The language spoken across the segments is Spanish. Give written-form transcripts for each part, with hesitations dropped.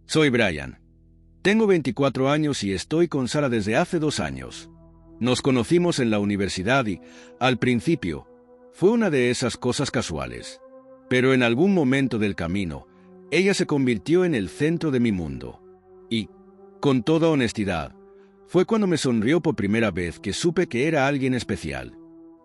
Soy Brian. Tengo 24 años y estoy con Sara desde hace 2 años. Nos conocimos en la universidad y, al principio, fue una de esas cosas casuales. Pero en algún momento del camino, ella se convirtió en el centro de mi mundo. Y, con toda honestidad, fue cuando me sonrió por primera vez que supe que era alguien especial.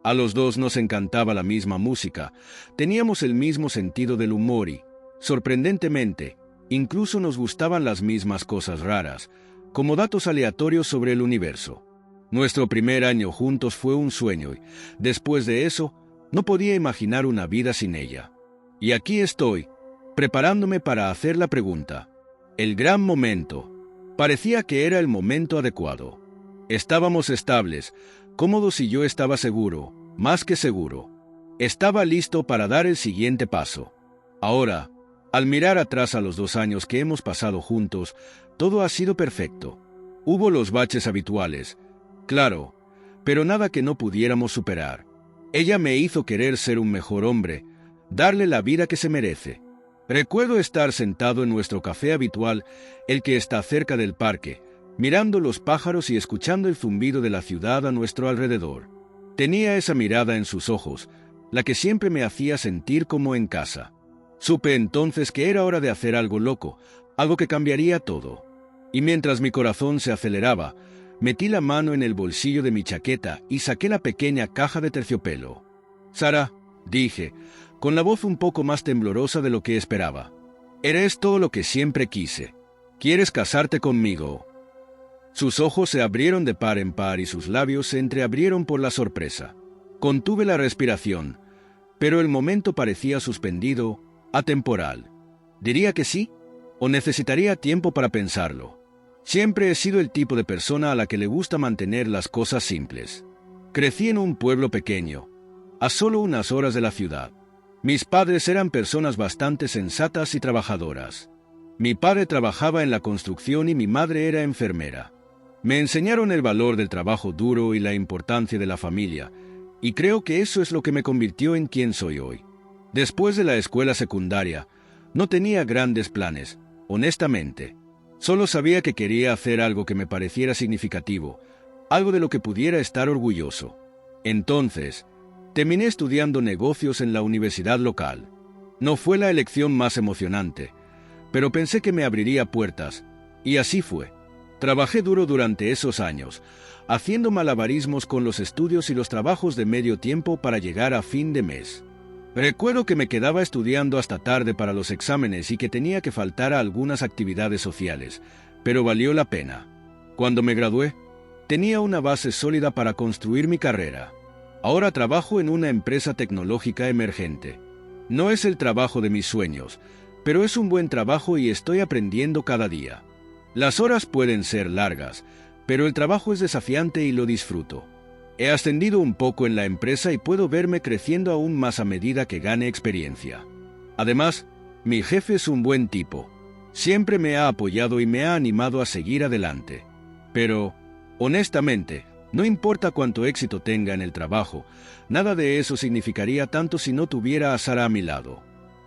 A los dos nos encantaba la misma música, teníamos el mismo sentido del humor y, sorprendentemente, incluso nos gustaban las mismas cosas raras, como datos aleatorios sobre el universo. Nuestro primer año juntos fue un sueño y, después de eso, no podía imaginar una vida sin ella. Y aquí estoy, preparándome para hacer la pregunta. El gran momento. Parecía que era el momento adecuado. Estábamos estables, cómodos y yo estaba seguro, más que seguro. Estaba listo para dar el siguiente paso. Ahora, al mirar atrás a los 2 años que hemos pasado juntos, todo ha sido perfecto. Hubo los baches habituales, claro, pero nada que no pudiéramos superar. Ella me hizo querer ser un mejor hombre, darle la vida que se merece. Recuerdo estar sentado en nuestro café habitual, el que está cerca del parque, mirando los pájaros y escuchando el zumbido de la ciudad a nuestro alrededor. Tenía esa mirada en sus ojos, la que siempre me hacía sentir como en casa. Supe entonces que era hora de hacer algo loco, algo que cambiaría todo. Y mientras mi corazón se aceleraba, metí la mano en el bolsillo de mi chaqueta y saqué la pequeña caja de terciopelo. «Sara», dije, con la voz un poco más temblorosa de lo que esperaba. «Eres todo lo que siempre quise. ¿Quieres casarte conmigo?» Sus ojos se abrieron de par en par y sus labios se entreabrieron por la sorpresa. Contuve la respiración, pero el momento parecía suspendido, atemporal. ¿Diría que sí? ¿O necesitaría tiempo para pensarlo? Siempre he sido el tipo de persona a la que le gusta mantener las cosas simples. Crecí en un pueblo pequeño, a solo unas horas de la ciudad. Mis padres eran personas bastante sensatas y trabajadoras. Mi padre trabajaba en la construcción y mi madre era enfermera. Me enseñaron el valor del trabajo duro y la importancia de la familia, y creo que eso es lo que me convirtió en quien soy hoy. Después de la escuela secundaria, no tenía grandes planes, honestamente. Solo sabía que quería hacer algo que me pareciera significativo, algo de lo que pudiera estar orgulloso. Entonces, terminé estudiando negocios en la universidad local. No fue la elección más emocionante, pero pensé que me abriría puertas, y así fue. Trabajé duro durante esos años, haciendo malabarismos con los estudios y los trabajos de medio tiempo para llegar a fin de mes. Recuerdo que me quedaba estudiando hasta tarde para los exámenes y que tenía que faltar a algunas actividades sociales, pero valió la pena. Cuando me gradué, tenía una base sólida para construir mi carrera. Ahora trabajo en una empresa tecnológica emergente. No es el trabajo de mis sueños, pero es un buen trabajo y estoy aprendiendo cada día. Las horas pueden ser largas, pero el trabajo es desafiante y lo disfruto. He ascendido un poco en la empresa y puedo verme creciendo aún más a medida que gane experiencia. Además, mi jefe es un buen tipo. Siempre me ha apoyado y me ha animado a seguir adelante. Pero, honestamente, no importa cuánto éxito tenga en el trabajo, nada de eso significaría tanto si no tuviera a Sara a mi lado.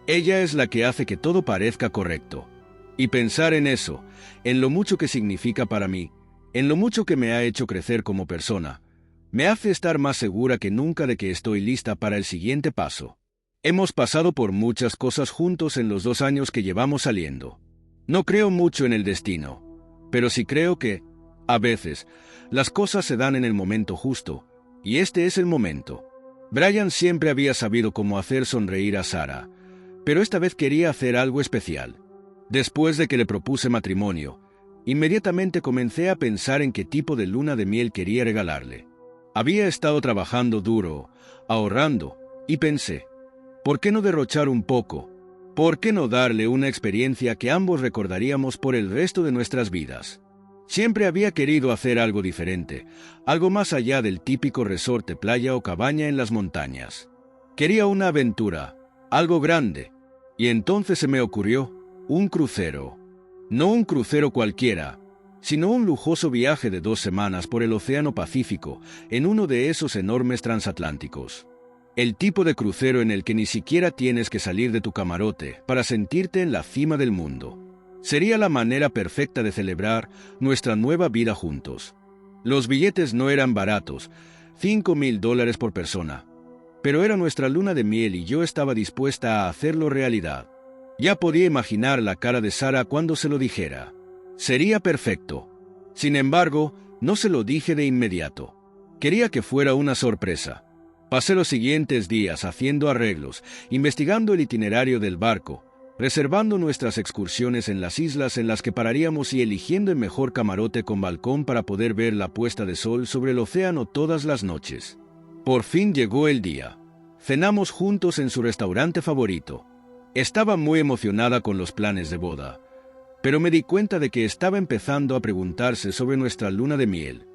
Ella es la que hace que todo parezca correcto. Y pensar en eso, en lo mucho que significa para mí, en lo mucho que me ha hecho crecer como persona, me hace estar más segura que nunca de que estoy lista para el siguiente paso. Hemos pasado por muchas cosas juntos en los 2 años que llevamos saliendo. No creo mucho en el destino, pero sí creo que, a veces, las cosas se dan en el momento justo, y este es el momento. Brian siempre había sabido cómo hacer sonreír a Sara, pero esta vez quería hacer algo especial. Después de que le propuse matrimonio, inmediatamente comencé a pensar en qué tipo de luna de miel quería regalarle. Había estado trabajando duro, ahorrando, y pensé, ¿por qué no derrochar un poco? ¿Por qué no darle una experiencia que ambos recordaríamos por el resto de nuestras vidas? Siempre había querido hacer algo diferente, algo más allá del típico resort de playa o cabaña en las montañas. Quería una aventura, algo grande, y entonces se me ocurrió un crucero. No un crucero cualquiera, sino un lujoso viaje de 2 semanas por el Océano Pacífico en uno de esos enormes transatlánticos. El tipo de crucero en el que ni siquiera tienes que salir de tu camarote para sentirte en la cima del mundo. Sería la manera perfecta de celebrar nuestra nueva vida juntos. Los billetes no eran baratos, $5,000 por persona. Pero era nuestra luna de miel y yo estaba dispuesta a hacerlo realidad. Ya podía imaginar la cara de Sara cuando se lo dijera. Sería perfecto. Sin embargo, no se lo dije de inmediato. Quería que fuera una sorpresa. Pasé los siguientes días haciendo arreglos, investigando el itinerario del barco, reservando nuestras excursiones en las islas en las que pararíamos y eligiendo el mejor camarote con balcón para poder ver la puesta de sol sobre el océano todas las noches. Por fin llegó el día. Cenamos juntos en su restaurante favorito. Estaba muy emocionada con los planes de boda, pero me di cuenta de que estaba empezando a preguntarse sobre nuestra luna de miel.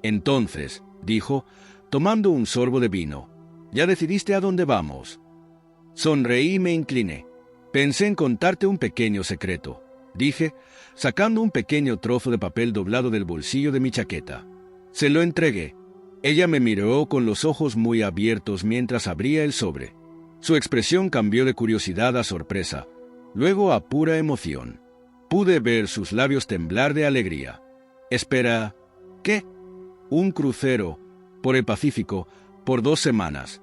Entonces, dijo, tomando un sorbo de vino, ¿ya decidiste a dónde vamos? Sonreí y me incliné. Pensé en contarte un pequeño secreto, dije, sacando un pequeño trozo de papel doblado del bolsillo de mi chaqueta. Se lo entregué. Ella me miró con los ojos muy abiertos mientras abría el sobre. Su expresión cambió de curiosidad a sorpresa, luego a pura emoción. Pude ver sus labios temblar de alegría. Espera, ¿qué? Un crucero, por el Pacífico, por 2 semanas.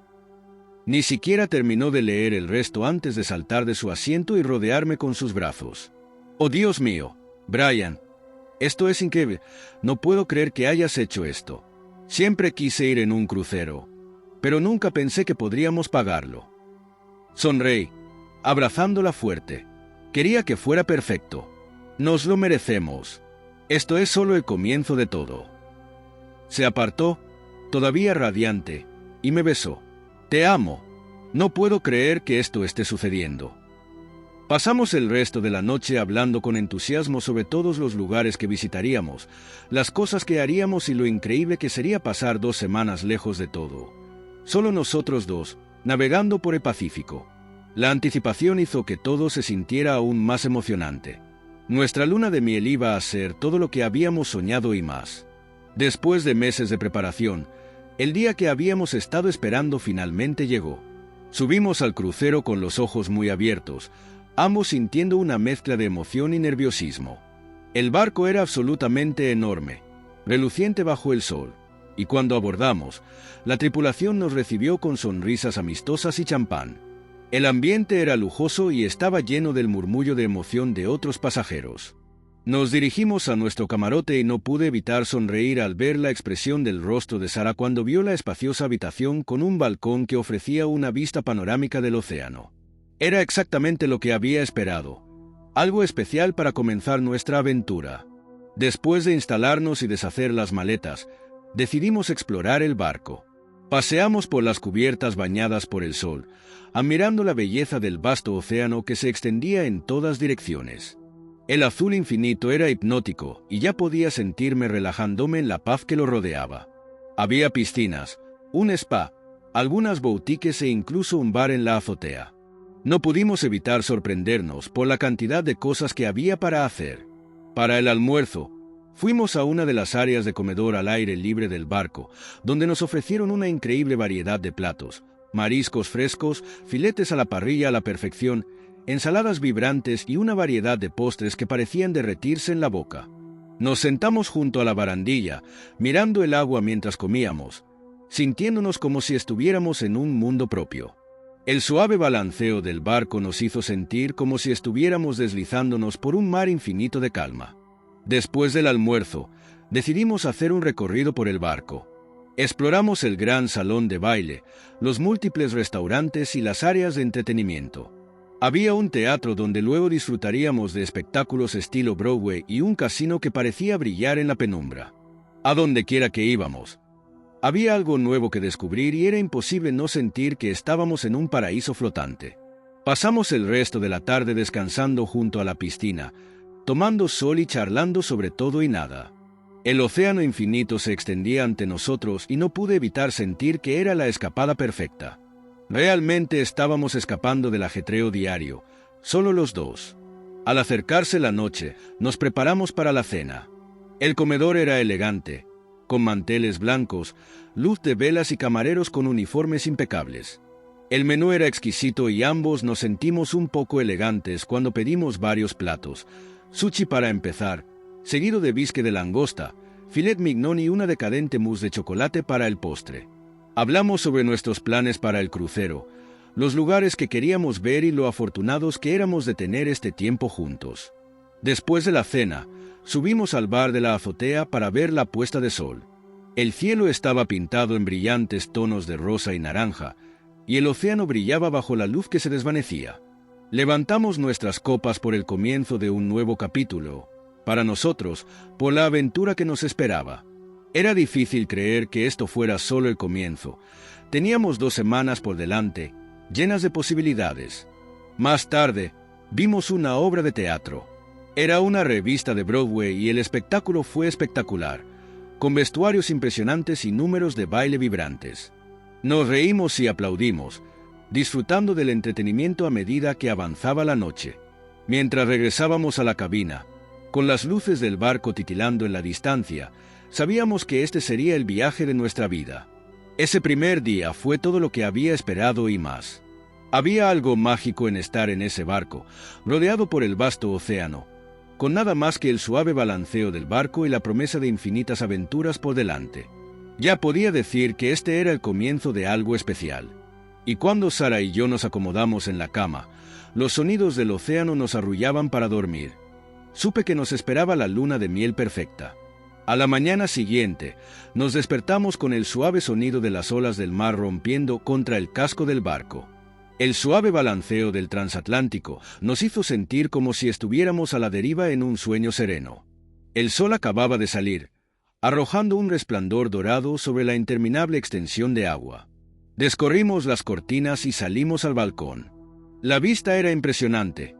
Ni siquiera terminó de leer el resto antes de saltar de su asiento y rodearme con sus brazos. ¡Oh, Dios mío! Brian, esto es increíble. No puedo creer que hayas hecho esto. Siempre quise ir en un crucero, pero nunca pensé que podríamos pagarlo. Sonreí, abrazándola fuerte. Quería que fuera perfecto. Nos lo merecemos. Esto es solo el comienzo de todo. Se apartó, todavía radiante, y me besó. Te amo. No puedo creer que esto esté sucediendo. Pasamos el resto de la noche hablando con entusiasmo sobre todos los lugares que visitaríamos, las cosas que haríamos y lo increíble que sería pasar 2 semanas lejos de todo. Solo nosotros dos, navegando por el Pacífico. La anticipación hizo que todo se sintiera aún más emocionante. Nuestra luna de miel iba a ser todo lo que habíamos soñado y más. Después de meses de preparación, el día que habíamos estado esperando finalmente llegó. Subimos al crucero con los ojos muy abiertos, ambos sintiendo una mezcla de emoción y nerviosismo. El barco era absolutamente enorme, reluciente bajo el sol, y cuando abordamos, la tripulación nos recibió con sonrisas amistosas y champán. El ambiente era lujoso y estaba lleno del murmullo de emoción de otros pasajeros. Nos dirigimos a nuestro camarote y no pude evitar sonreír al ver la expresión del rostro de Sara cuando vio la espaciosa habitación con un balcón que ofrecía una vista panorámica del océano. Era exactamente lo que había esperado, algo especial para comenzar nuestra aventura. Después de instalarnos y deshacer las maletas, decidimos explorar el barco. Paseamos por las cubiertas bañadas por el sol, admirando la belleza del vasto océano que se extendía en todas direcciones. El azul infinito era hipnótico y ya podía sentirme relajándome en la paz que lo rodeaba. Había piscinas, un spa, algunas boutiques e incluso un bar en la azotea. No pudimos evitar sorprendernos por la cantidad de cosas que había para hacer. Para el almuerzo, fuimos a una de las áreas de comedor al aire libre del barco, donde nos ofrecieron una increíble variedad de platos, mariscos frescos, filetes a la parrilla a la perfección, ensaladas vibrantes y una variedad de postres que parecían derretirse en la boca. Nos sentamos junto a la barandilla, mirando el agua mientras comíamos, sintiéndonos como si estuviéramos en un mundo propio. El suave balanceo del barco nos hizo sentir como si estuviéramos deslizándonos por un mar infinito de calma. Después del almuerzo, decidimos hacer un recorrido por el barco. Exploramos el gran salón de baile, los múltiples restaurantes y las áreas de entretenimiento. Había un teatro donde luego disfrutaríamos de espectáculos estilo Broadway y un casino que parecía brillar en la penumbra. A donde quiera que íbamos, había algo nuevo que descubrir y era imposible no sentir que estábamos en un paraíso flotante. Pasamos el resto de la tarde descansando junto a la piscina, tomando sol y charlando sobre todo y nada. El océano infinito se extendía ante nosotros y no pude evitar sentir que era la escapada perfecta. Realmente estábamos escapando del ajetreo diario, solo los dos. Al acercarse la noche, nos preparamos para la cena. El comedor era elegante, con manteles blancos, luz de velas y camareros con uniformes impecables. El menú era exquisito y ambos nos sentimos un poco elegantes cuando pedimos varios platos, Sushi para empezar, seguido de bisque de langosta, filet mignon y una decadente mousse de chocolate para el postre. Hablamos sobre nuestros planes para el crucero, los lugares que queríamos ver y lo afortunados que éramos de tener este tiempo juntos. Después de la cena, subimos al bar de la azotea para ver la puesta de sol. El cielo estaba pintado en brillantes tonos de rosa y naranja, y el océano brillaba bajo la luz que se desvanecía. Levantamos nuestras copas por el comienzo de un nuevo capítulo, para nosotros, por la aventura que nos esperaba. Era difícil creer que esto fuera solo el comienzo. Teníamos 2 semanas por delante, llenas de posibilidades. Más tarde, vimos una obra de teatro. Era una revista de Broadway y el espectáculo fue espectacular, con vestuarios impresionantes y números de baile vibrantes. Nos reímos y aplaudimos, disfrutando del entretenimiento a medida que avanzaba la noche. Mientras regresábamos a la cabina, con las luces del barco titilando en la distancia, sabíamos que este sería el viaje de nuestra vida. Ese primer día fue todo lo que había esperado y más. Había algo mágico en estar en ese barco, rodeado por el vasto océano, con nada más que el suave balanceo del barco y la promesa de infinitas aventuras por delante. Ya podía decir que este era el comienzo de algo especial. Y cuando Sara y yo nos acomodamos en la cama, los sonidos del océano nos arrullaban para dormir. Supe que nos esperaba la luna de miel perfecta. A la mañana siguiente, nos despertamos con el suave sonido de las olas del mar rompiendo contra el casco del barco. El suave balanceo del transatlántico nos hizo sentir como si estuviéramos a la deriva en un sueño sereno. El sol acababa de salir, arrojando un resplandor dorado sobre la interminable extensión de agua. Descorrimos las cortinas y salimos al balcón. La vista era impresionante.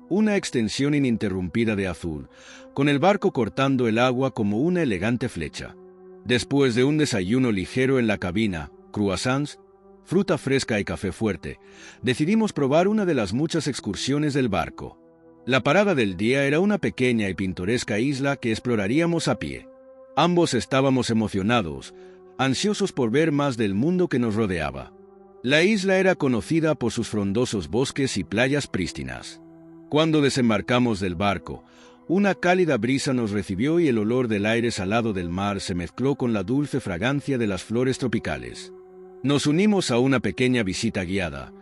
Una extensión ininterrumpida de azul, con el barco cortando el agua como una elegante flecha. Después de un desayuno ligero en la cabina, croissants, fruta fresca y café fuerte, decidimos probar una de las muchas excursiones del barco. La parada del día era una pequeña y pintoresca isla que exploraríamos a pie. Ambos estábamos emocionados, ansiosos por ver más del mundo que nos rodeaba. La isla era conocida por sus frondosos bosques y playas prístinas. Cuando desembarcamos del barco, una cálida brisa nos recibió y el olor del aire salado del mar se mezcló con la dulce fragancia de las flores tropicales. Nos unimos a una pequeña visita guiada,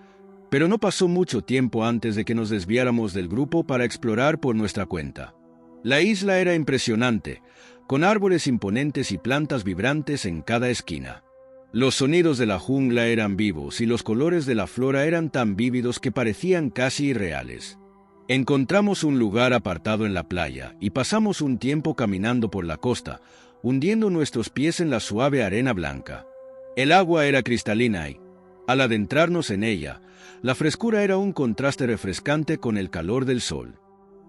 pero no pasó mucho tiempo antes de que nos desviáramos del grupo para explorar por nuestra cuenta. La isla era impresionante, con árboles imponentes y plantas vibrantes en cada esquina. Los sonidos de la jungla eran vivos y los colores de la flora eran tan vívidos que parecían casi irreales. Encontramos un lugar apartado en la playa y pasamos un tiempo caminando por la costa, hundiendo nuestros pies en la suave arena blanca. El agua era cristalina y, al adentrarnos en ella, la frescura era un contraste refrescante con el calor del sol.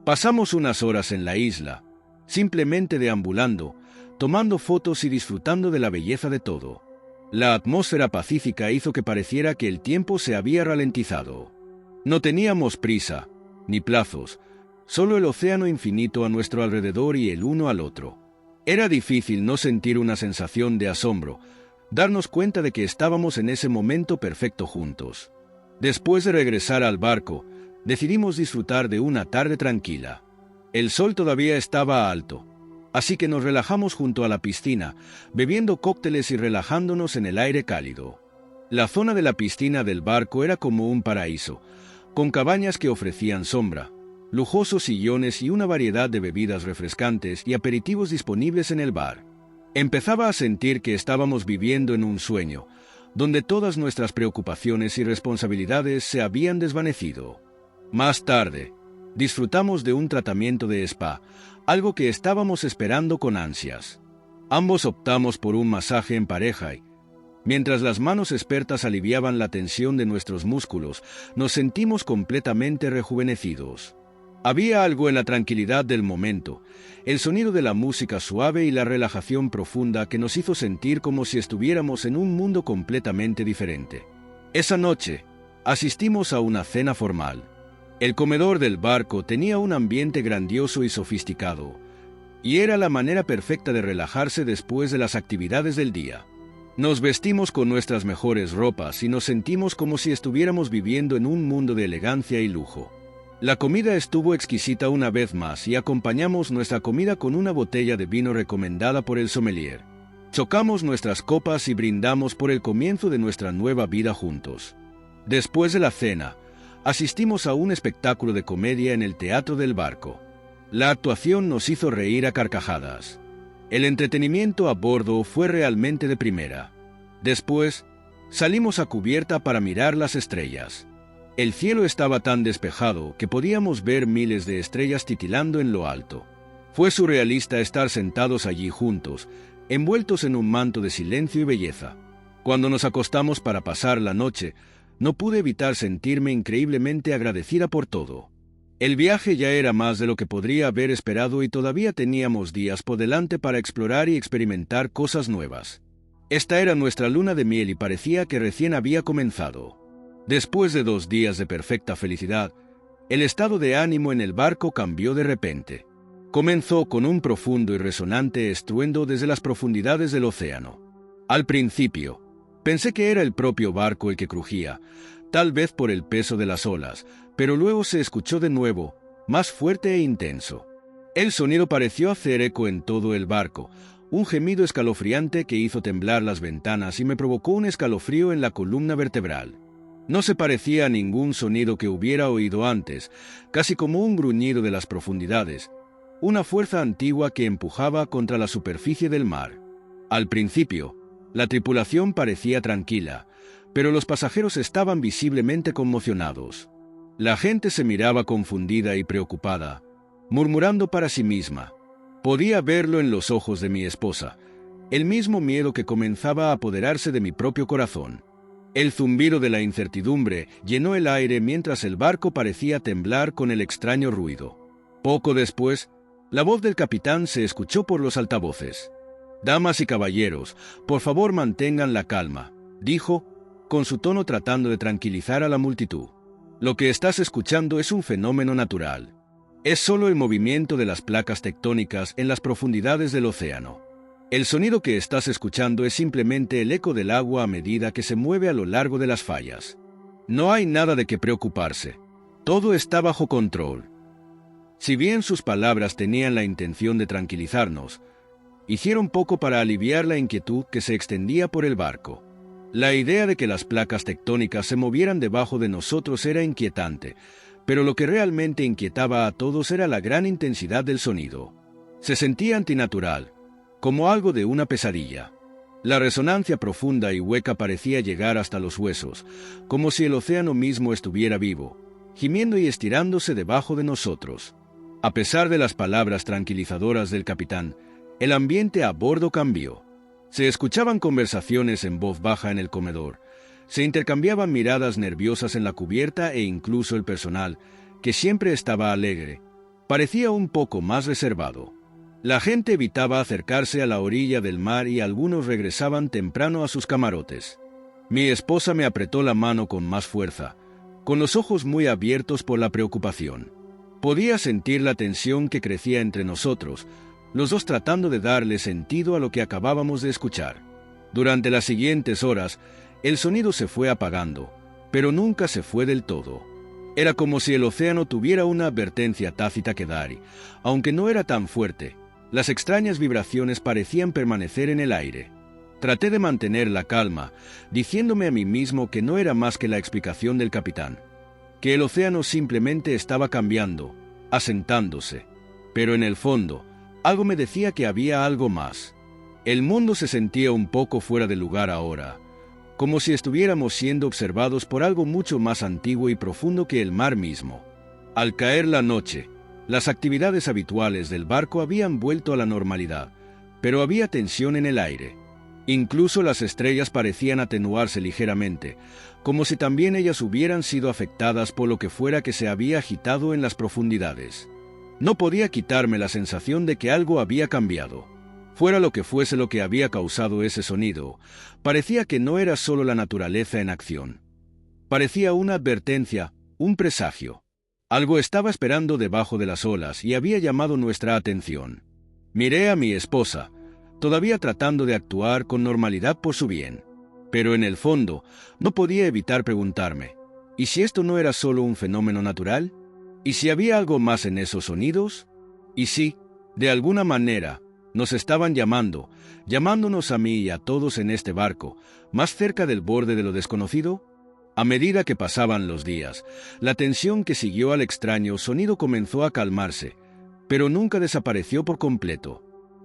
Pasamos unas horas en la isla, simplemente deambulando, tomando fotos y disfrutando de la belleza de todo. La atmósfera pacífica hizo que pareciera que el tiempo se había ralentizado. No teníamos prisa, ni plazos, solo el océano infinito a nuestro alrededor y el uno al otro. Era difícil no sentir una sensación de asombro, darnos cuenta de que estábamos en ese momento perfecto juntos. Después de regresar al barco, decidimos disfrutar de una tarde tranquila. El sol todavía estaba alto, así que nos relajamos junto a la piscina, bebiendo cócteles y relajándonos en el aire cálido. La zona de la piscina del barco era como un paraíso, con cabañas que ofrecían sombra, lujosos sillones y una variedad de bebidas refrescantes y aperitivos disponibles en el bar. Empezaba a sentir que estábamos viviendo en un sueño, donde todas nuestras preocupaciones y responsabilidades se habían desvanecido. Más tarde, disfrutamos de un tratamiento de spa, algo que estábamos esperando con ansias. Ambos optamos por un masaje en pareja y, mientras las manos expertas aliviaban la tensión de nuestros músculos, nos sentimos completamente rejuvenecidos. Había algo en la tranquilidad del momento, el sonido de la música suave y la relajación profunda que nos hizo sentir como si estuviéramos en un mundo completamente diferente. Esa noche, asistimos a una cena formal. El comedor del barco tenía un ambiente grandioso y sofisticado, y era la manera perfecta de relajarse después de las actividades del día. Nos vestimos con nuestras mejores ropas y nos sentimos como si estuviéramos viviendo en un mundo de elegancia y lujo. La comida estuvo exquisita una vez más y acompañamos nuestra comida con una botella de vino recomendada por el sommelier. Chocamos nuestras copas y brindamos por el comienzo de nuestra nueva vida juntos. Después de la cena, asistimos a un espectáculo de comedia en el Teatro del Barco. La actuación nos hizo reír a carcajadas. El entretenimiento a bordo fue realmente de primera. Después, salimos a cubierta para mirar las estrellas. El cielo estaba tan despejado que podíamos ver miles de estrellas titilando en lo alto. Fue surrealista estar sentados allí juntos, envueltos en un manto de silencio y belleza. Cuando nos acostamos para pasar la noche, no pude evitar sentirme increíblemente agradecida por todo. El viaje ya era más de lo que podría haber esperado y todavía teníamos días por delante para explorar y experimentar cosas nuevas. Esta era nuestra luna de miel y parecía que recién había comenzado. Después de 2 días de perfecta felicidad, el estado de ánimo en el barco cambió de repente. Comenzó con un profundo y resonante estruendo desde las profundidades del océano. Al principio, pensé que era el propio barco el que crujía, tal vez por el peso de las olas, pero luego se escuchó de nuevo, más fuerte e intenso. El sonido pareció hacer eco en todo el barco, un gemido escalofriante que hizo temblar las ventanas y me provocó un escalofrío en la columna vertebral. No se parecía a ningún sonido que hubiera oído antes, casi como un gruñido de las profundidades, una fuerza antigua que empujaba contra la superficie del mar. Al principio, la tripulación parecía tranquila, pero los pasajeros estaban visiblemente conmocionados. La gente se miraba confundida y preocupada, murmurando para sí misma. Podía verlo en los ojos de mi esposa, el mismo miedo que comenzaba a apoderarse de mi propio corazón. El zumbido de la incertidumbre llenó el aire mientras el barco parecía temblar con el extraño ruido. Poco después, la voz del capitán se escuchó por los altavoces. «Damas y caballeros, por favor mantengan la calma», dijo, con su tono tratando de tranquilizar a la multitud. «Lo que estás escuchando es un fenómeno natural. Es solo el movimiento de las placas tectónicas en las profundidades del océano. El sonido que estás escuchando es simplemente el eco del agua a medida que se mueve a lo largo de las fallas. No hay nada de qué preocuparse. Todo está bajo control». Si bien sus palabras tenían la intención de tranquilizarnos, hicieron poco para aliviar la inquietud que se extendía por el barco. La idea de que las placas tectónicas se movieran debajo de nosotros era inquietante, pero lo que realmente inquietaba a todos era la gran intensidad del sonido. Se sentía antinatural, como algo de una pesadilla. La resonancia profunda y hueca parecía llegar hasta los huesos, como si el océano mismo estuviera vivo, gimiendo y estirándose debajo de nosotros. A pesar de las palabras tranquilizadoras del capitán, el ambiente a bordo cambió. Se escuchaban conversaciones en voz baja en el comedor, se intercambiaban miradas nerviosas en la cubierta e incluso el personal, que siempre estaba alegre, parecía un poco más reservado. La gente evitaba acercarse a la orilla del mar y algunos regresaban temprano a sus camarotes. Mi esposa me apretó la mano con más fuerza, con los ojos muy abiertos por la preocupación. Podía sentir la tensión que crecía entre nosotros, los dos tratando de darle sentido a lo que acabábamos de escuchar. Durante las siguientes horas, el sonido se fue apagando, pero nunca se fue del todo. Era como si el océano tuviera una advertencia tácita que dar, y, aunque no era tan fuerte, las extrañas vibraciones parecían permanecer en el aire. Traté de mantener la calma, diciéndome a mí mismo que no era más que la explicación del capitán, que el océano simplemente estaba cambiando, asentándose. Pero en el fondo, algo me decía que había algo más. El mundo se sentía un poco fuera de lugar ahora, como si estuviéramos siendo observados por algo mucho más antiguo y profundo que el mar mismo. Al caer la noche, las actividades habituales del barco habían vuelto a la normalidad, pero había tensión en el aire. Incluso las estrellas parecían atenuarse ligeramente, como si también ellas hubieran sido afectadas por lo que fuera que se había agitado en las profundidades. No podía quitarme la sensación de que algo había cambiado. Fuera lo que fuese lo que había causado ese sonido, parecía que no era solo la naturaleza en acción. Parecía una advertencia, un presagio. Algo estaba esperando debajo de las olas y había llamado nuestra atención. Miré a mi esposa, todavía tratando de actuar con normalidad por su bien. Pero en el fondo, no podía evitar preguntarme, ¿y si esto no era solo un fenómeno natural? ¿Y si había algo más en esos sonidos? Y sí, de alguna manera, nos estaban llamándonos a mí y a todos en este barco, más cerca del borde de lo desconocido. A medida que pasaban los días, la tensión que siguió al extraño sonido comenzó a calmarse, pero nunca desapareció por completo.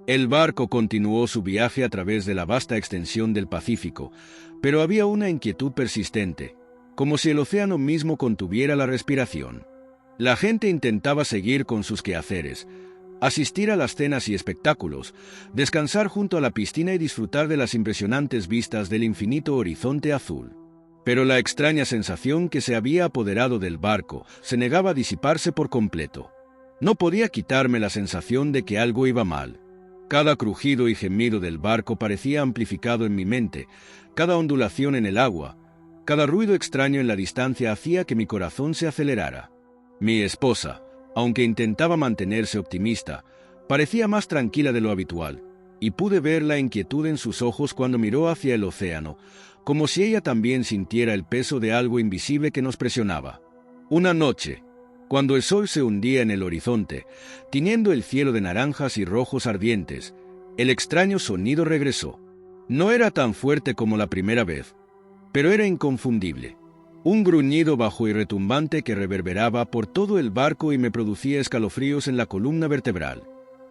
El barco continuó su viaje a través de la vasta extensión del Pacífico, pero había una inquietud persistente, como si el océano mismo contuviera la respiración. La gente intentaba seguir con sus quehaceres, asistir a las cenas y espectáculos, descansar junto a la piscina y disfrutar de las impresionantes vistas del infinito horizonte azul. Pero la extraña sensación que se había apoderado del barco se negaba a disiparse por completo. No podía quitarme la sensación de que algo iba mal. Cada crujido y gemido del barco parecía amplificado en mi mente, cada ondulación en el agua, cada ruido extraño en la distancia hacía que mi corazón se acelerara. Mi esposa, aunque intentaba mantenerse optimista, parecía más tranquila de lo habitual, y pude ver la inquietud en sus ojos cuando miró hacia el océano, como si ella también sintiera el peso de algo invisible que nos presionaba. Una noche, cuando el sol se hundía en el horizonte, tiñendo el cielo de naranjas y rojos ardientes, el extraño sonido regresó. No era tan fuerte como la primera vez, pero era inconfundible. Un gruñido bajo y retumbante que reverberaba por todo el barco y me producía escalofríos en la columna vertebral.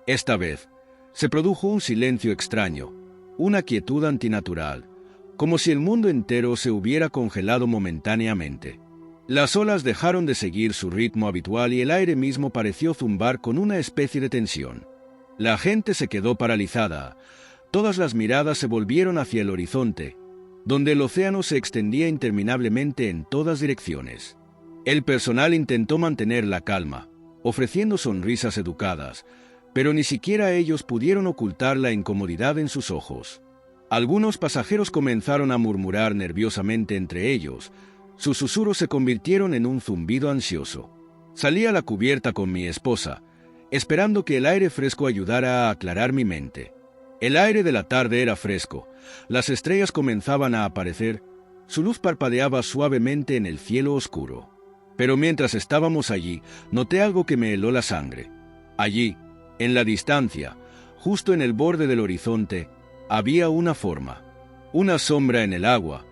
Esta vez, se produjo un silencio extraño, una quietud antinatural, como si el mundo entero se hubiera congelado momentáneamente. Las olas dejaron de seguir su ritmo habitual y el aire mismo pareció zumbar con una especie de tensión. La gente se quedó paralizada, todas las miradas se volvieron hacia el horizonte, donde el océano se extendía interminablemente en todas direcciones. El personal intentó mantener la calma, ofreciendo sonrisas educadas, pero ni siquiera ellos pudieron ocultar la incomodidad en sus ojos. Algunos pasajeros comenzaron a murmurar nerviosamente entre ellos. Sus susurros se convirtieron en un zumbido ansioso. Salí a la cubierta con mi esposa, esperando que el aire fresco ayudara a aclarar mi mente. El aire de la tarde era fresco, las estrellas comenzaban a aparecer, su luz parpadeaba suavemente en el cielo oscuro. Pero mientras estábamos allí, noté algo que me heló la sangre. Allí, en la distancia, justo en el borde del horizonte, había una forma, una sombra en el agua,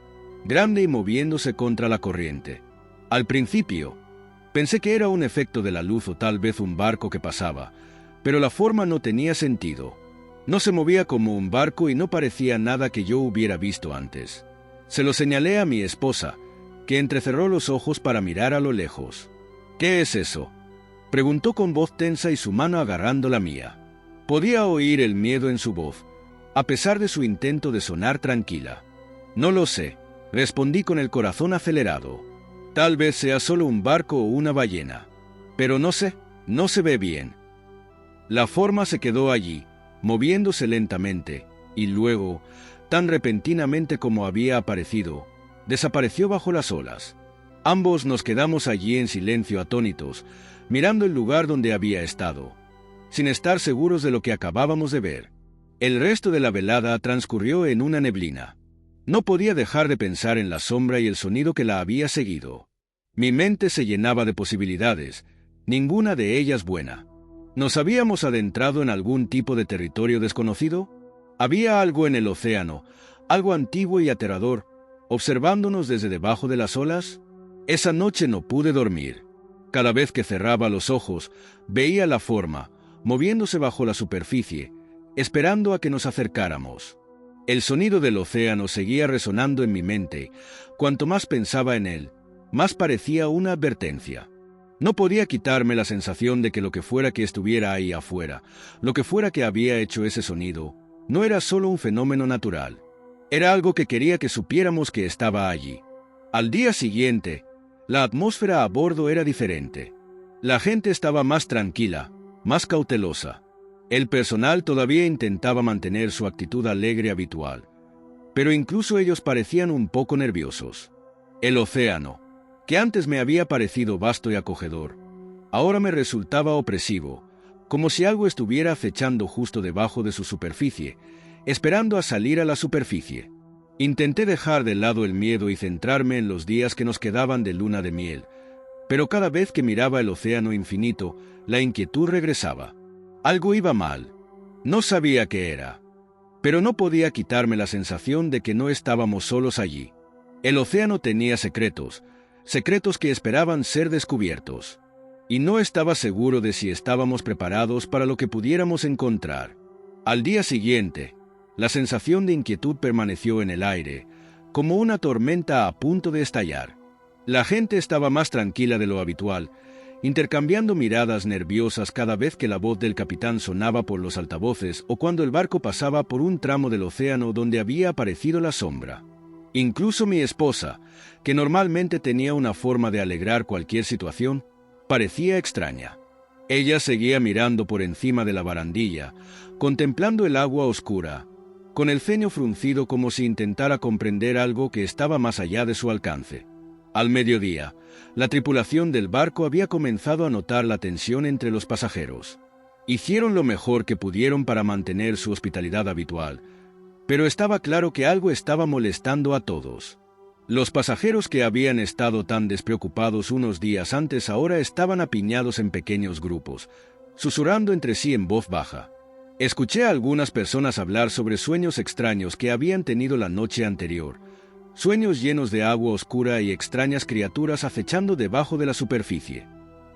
grande y moviéndose contra la corriente. Al principio, pensé que era un efecto de la luz o tal vez un barco que pasaba, pero la forma no tenía sentido. No se movía como un barco y no parecía nada que yo hubiera visto antes. Se lo señalé a mi esposa, que entrecerró los ojos para mirar a lo lejos. «¿Qué es eso?», preguntó con voz tensa y su mano agarrando la mía. Podía oír el miedo en su voz, a pesar de su intento de sonar tranquila. «No lo sé», respondí con el corazón acelerado. «Tal vez sea solo un barco o una ballena. Pero no sé, no se ve bien». La forma se quedó allí, moviéndose lentamente, y luego, tan repentinamente como había aparecido, desapareció bajo las olas. Ambos nos quedamos allí en silencio atónitos, mirando el lugar donde había estado, sin estar seguros de lo que acabábamos de ver. El resto de la velada transcurrió en una neblina. No podía dejar de pensar en la sombra y el sonido que la había seguido. Mi mente se llenaba de posibilidades, ninguna de ellas buena. ¿Nos habíamos adentrado en algún tipo de territorio desconocido? ¿Había algo en el océano, algo antiguo y aterrador, observándonos desde debajo de las olas? Esa noche no pude dormir. Cada vez que cerraba los ojos, veía la forma, moviéndose bajo la superficie, esperando a que nos acercáramos. El sonido del océano seguía resonando en mi mente. Cuanto más pensaba en él, más parecía una advertencia. No podía quitarme la sensación de que lo que fuera que estuviera ahí afuera, lo que fuera que había hecho ese sonido, no era solo un fenómeno natural. Era algo que quería que supiéramos que estaba allí. Al día siguiente, la atmósfera a bordo era diferente. La gente estaba más tranquila, más cautelosa. El personal todavía intentaba mantener su actitud alegre habitual, pero incluso ellos parecían un poco nerviosos. El océano, que antes me había parecido vasto y acogedor, ahora me resultaba opresivo, como si algo estuviera acechando justo debajo de su superficie, esperando a salir a la superficie. Intenté dejar de lado el miedo y centrarme en los días que nos quedaban de luna de miel, Pero cada vez que miraba el océano infinito, la inquietud regresaba. Algo iba mal. No sabía qué era. Pero no podía quitarme la sensación de que no estábamos solos allí. El océano tenía secretos, secretos que esperaban ser descubiertos. Y no estaba seguro de si estábamos preparados para lo que pudiéramos encontrar. Al día siguiente, la sensación de inquietud permaneció en el aire, como una tormenta a punto de estallar. La gente estaba más tranquila de lo habitual, intercambiando miradas nerviosas cada vez que la voz del capitán sonaba por los altavoces o cuando el barco pasaba por un tramo del océano donde había aparecido la sombra. Incluso mi esposa, que normalmente tenía una forma de alegrar cualquier situación, parecía extraña. Ella seguía mirando por encima de la barandilla, contemplando el agua oscura, con el ceño fruncido como si intentara comprender algo que estaba más allá de su alcance. Al mediodía, la tripulación del barco había comenzado a notar la tensión entre los pasajeros. Hicieron lo mejor que pudieron para mantener su hospitalidad habitual, pero estaba claro que algo estaba molestando a todos. Los pasajeros que habían estado tan despreocupados unos días antes ahora estaban apiñados en pequeños grupos, susurrando entre sí en voz baja. Escuché a algunas personas hablar sobre sueños extraños que habían tenido la noche anterior, sueños llenos de agua oscura y extrañas criaturas acechando debajo de la superficie.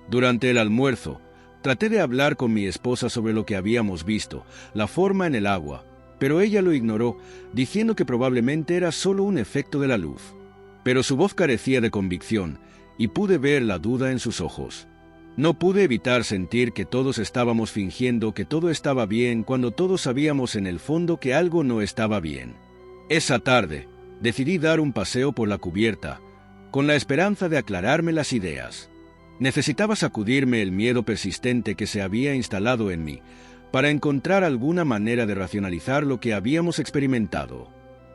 Durante el almuerzo, traté de hablar con mi esposa sobre lo que habíamos visto, la forma en el agua, pero ella lo ignoró, diciendo que probablemente era solo un efecto de la luz. Pero su voz carecía de convicción, y pude ver la duda en sus ojos. No pude evitar sentir que todos estábamos fingiendo que todo estaba bien cuando todos sabíamos en el fondo que algo no estaba bien. Esa tarde, decidí dar un paseo por la cubierta, con la esperanza de aclararme las ideas. Necesitaba sacudirme el miedo persistente que se había instalado en mí, para encontrar alguna manera de racionalizar lo que habíamos experimentado.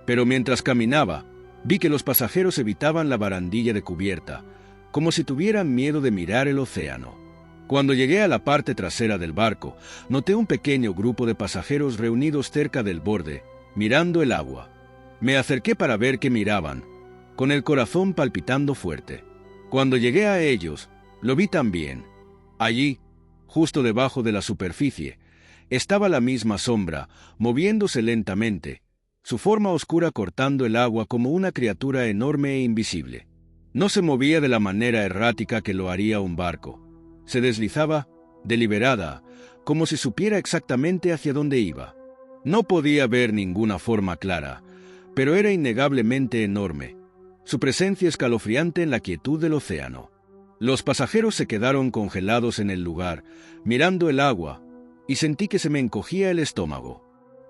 Pero mientras caminaba, vi que los pasajeros evitaban la barandilla de cubierta, como si tuvieran miedo de mirar el océano. Cuando llegué a la parte trasera del barco, noté un pequeño grupo de pasajeros reunidos cerca del borde, mirando el agua. Me acerqué para ver qué miraban, con el corazón palpitando fuerte. Cuando llegué a ellos, lo vi también. Allí, justo debajo de la superficie, estaba la misma sombra, moviéndose lentamente, su forma oscura cortando el agua como una criatura enorme e invisible. No se movía de la manera errática que lo haría un barco. Se deslizaba, deliberada, como si supiera exactamente hacia dónde iba. No podía ver ninguna forma clara, pero era innegablemente enorme, su presencia escalofriante en la quietud del océano. Los pasajeros se quedaron congelados en el lugar, mirando el agua, y sentí que se me encogía el estómago.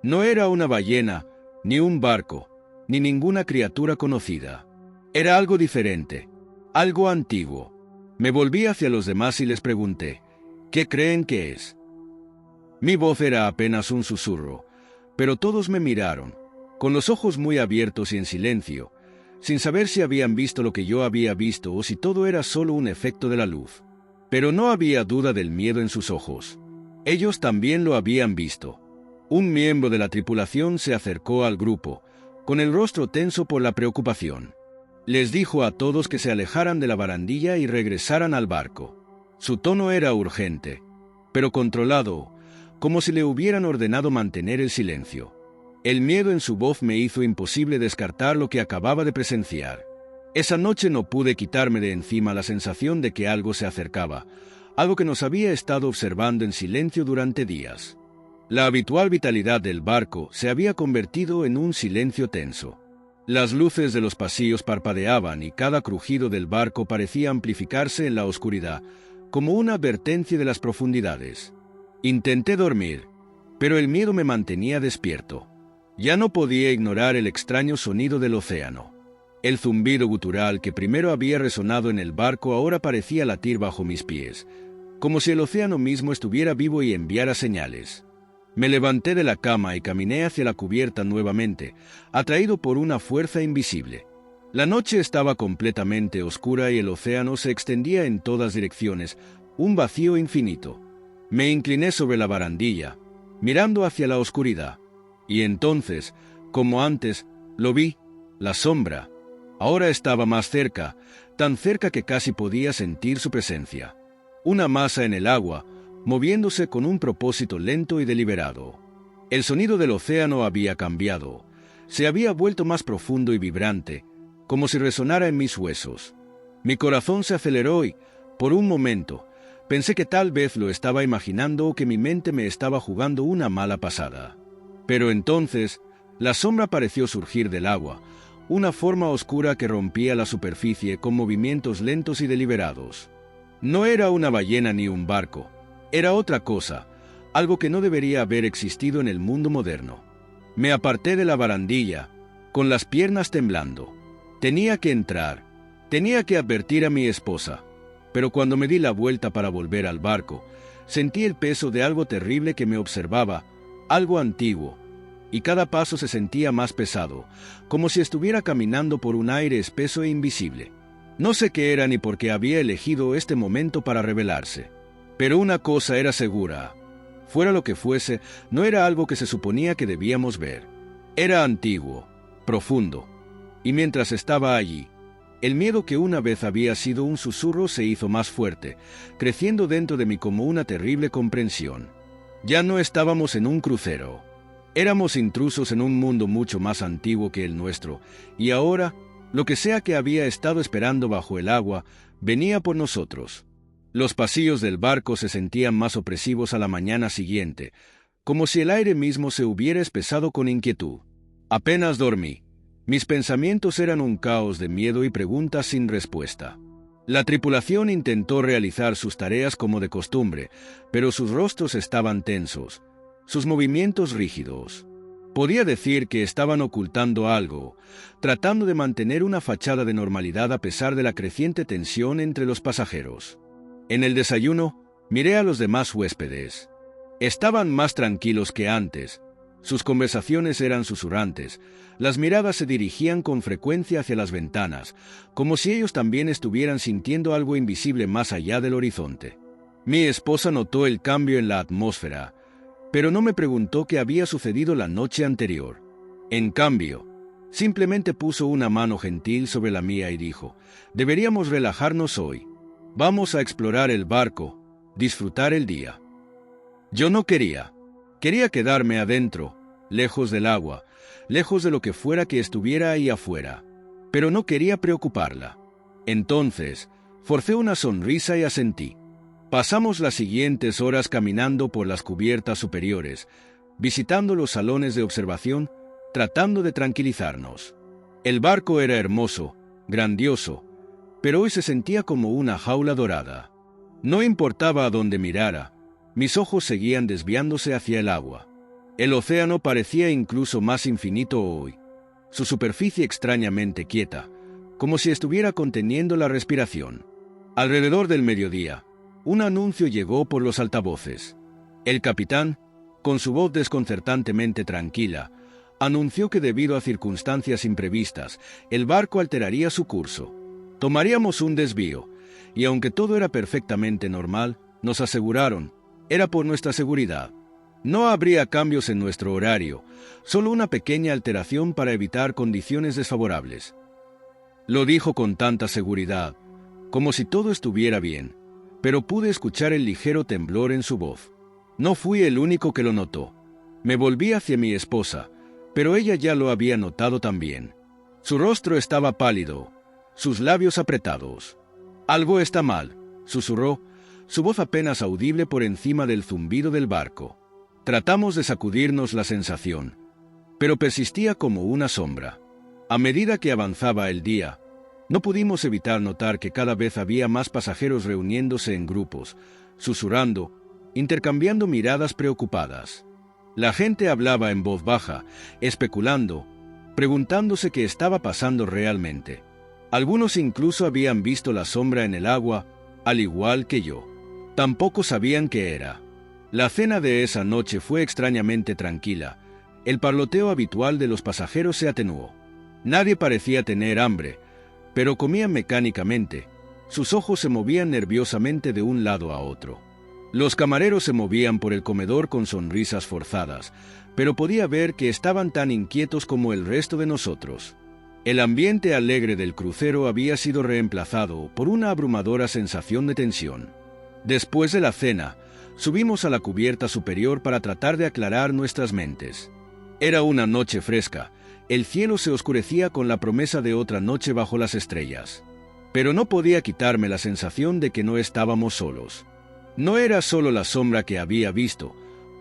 No era una ballena, ni un barco, ni ninguna criatura conocida. Era algo diferente, algo antiguo. Me volví hacia los demás y les pregunté, ¿qué creen que es? Mi voz era apenas un susurro, pero todos me miraron, con los ojos muy abiertos y en silencio, sin saber si habían visto lo que yo había visto o si todo era solo un efecto de la luz. Pero no había duda del miedo en sus ojos. Ellos también lo habían visto. Un miembro de la tripulación se acercó al grupo, con el rostro tenso por la preocupación. Les dijo a todos que se alejaran de la barandilla y regresaran al barco. Su tono era urgente, pero controlado, como si le hubieran ordenado mantener el silencio. El miedo en su voz me hizo imposible descartar lo que acababa de presenciar. Esa noche no pude quitarme de encima la sensación de que algo se acercaba, algo que nos había estado observando en silencio durante días. La habitual vitalidad del barco se había convertido en un silencio tenso. Las luces de los pasillos parpadeaban y cada crujido del barco parecía amplificarse en la oscuridad, como una advertencia de las profundidades. Intenté dormir, pero el miedo me mantenía despierto. Ya no podía ignorar el extraño sonido del océano. El zumbido gutural que primero había resonado en el barco ahora parecía latir bajo mis pies, como si el océano mismo estuviera vivo y enviara señales. Me levanté de la cama y caminé hacia la cubierta nuevamente, atraído por una fuerza invisible. La noche estaba completamente oscura y el océano se extendía en todas direcciones, un vacío infinito. Me incliné sobre la barandilla, mirando hacia la oscuridad, y entonces, como antes, lo vi, la sombra, Ahora estaba más cerca, tan cerca que casi podía sentir su presencia. Una masa en el agua, moviéndose con un propósito lento y deliberado. El sonido del océano había cambiado. Se había vuelto más profundo y vibrante, como si resonara en mis huesos. Mi corazón se aceleró y, por un momento, pensé que tal vez lo estaba imaginando o que mi mente me estaba jugando una mala pasada. Pero entonces, la sombra pareció surgir del agua, una forma oscura que rompía la superficie con movimientos lentos y deliberados. No era una ballena ni un barco, era otra cosa, algo que no debería haber existido en el mundo moderno. Me aparté de la barandilla, con las piernas temblando. Tenía que entrar, tenía que advertir a mi esposa, pero cuando me di la vuelta para volver al barco, sentí el peso de algo terrible que me observaba, algo antiguo, y cada paso se sentía más pesado, como si estuviera caminando por un aire espeso e invisible. No sé qué era ni por qué había elegido este momento para revelarse, pero una cosa era segura. Fuera lo que fuese, no era algo que se suponía que debíamos ver. Era antiguo, profundo, y mientras estaba allí, el miedo que una vez había sido un susurro se hizo más fuerte, creciendo dentro de mí como una terrible comprensión. Ya no estábamos en un crucero. Éramos intrusos en un mundo mucho más antiguo que el nuestro, y ahora, lo que sea que había estado esperando bajo el agua, venía por nosotros. Los pasillos del barco se sentían más opresivos a la mañana siguiente, como si el aire mismo se hubiera espesado con inquietud. Apenas dormí. Mis pensamientos eran un caos de miedo y preguntas sin respuesta. La tripulación intentó realizar sus tareas como de costumbre, pero sus rostros estaban tensos, sus movimientos rígidos. Podía decir que estaban ocultando algo, tratando de mantener una fachada de normalidad a pesar de la creciente tensión entre los pasajeros. En el desayuno, miré a los demás huéspedes. Estaban más tranquilos que antes. Sus conversaciones eran susurrantes. Las miradas se dirigían con frecuencia hacia las ventanas, como si ellos también estuvieran sintiendo algo invisible más allá del horizonte. Mi esposa notó el cambio en la atmósfera, pero no me preguntó qué había sucedido la noche anterior. En cambio, simplemente puso una mano gentil sobre la mía y dijo: «Deberíamos relajarnos hoy. Vamos a explorar el barco, disfrutar el día». Yo no quería. Quería quedarme adentro, lejos del agua, lejos de lo que fuera que estuviera ahí afuera. Pero no quería preocuparla. Entonces, forcé una sonrisa y asentí. Pasamos las siguientes horas caminando por las cubiertas superiores, visitando los salones de observación, tratando de tranquilizarnos. El barco era hermoso, grandioso, pero hoy se sentía como una jaula dorada. No importaba a dónde mirara, mis ojos seguían desviándose hacia el agua. El océano parecía incluso más infinito hoy, su superficie extrañamente quieta, como si estuviera conteniendo la respiración. Alrededor del mediodía, un anuncio llegó por los altavoces. El capitán, con su voz desconcertantemente tranquila, anunció que debido a circunstancias imprevistas, el barco alteraría su curso. Tomaríamos un desvío, y aunque todo era perfectamente normal, nos aseguraron, era por nuestra seguridad. No habría cambios en nuestro horario, solo una pequeña alteración para evitar condiciones desfavorables. Lo dijo con tanta seguridad, como si todo estuviera bien, pero pude escuchar el ligero temblor en su voz. No fui el único que lo notó. Me volví hacia mi esposa, pero ella ya lo había notado también. Su rostro estaba pálido, sus labios apretados. «Algo está mal», susurró, su voz apenas audible por encima del zumbido del barco. Tratamos de sacudirnos la sensación, pero persistía como una sombra. A medida que avanzaba el día, no pudimos evitar notar que cada vez había más pasajeros reuniéndose en grupos, susurrando, intercambiando miradas preocupadas. La gente hablaba en voz baja, especulando, preguntándose qué estaba pasando realmente. Algunos incluso habían visto la sombra en el agua, al igual que yo. Tampoco sabían qué era. La cena de esa noche fue extrañamente tranquila. El parloteo habitual de los pasajeros se atenuó. Nadie parecía tener hambre, pero comían mecánicamente. Sus ojos se movían nerviosamente de un lado a otro. Los camareros se movían por el comedor con sonrisas forzadas, pero podía ver que estaban tan inquietos como el resto de nosotros. El ambiente alegre del crucero había sido reemplazado por una abrumadora sensación de tensión. Después de la cena, subimos a la cubierta superior para tratar de aclarar nuestras mentes. Era una noche fresca, el cielo se oscurecía con la promesa de otra noche bajo las estrellas. Pero no podía quitarme la sensación de que no estábamos solos. No era solo la sombra que había visto,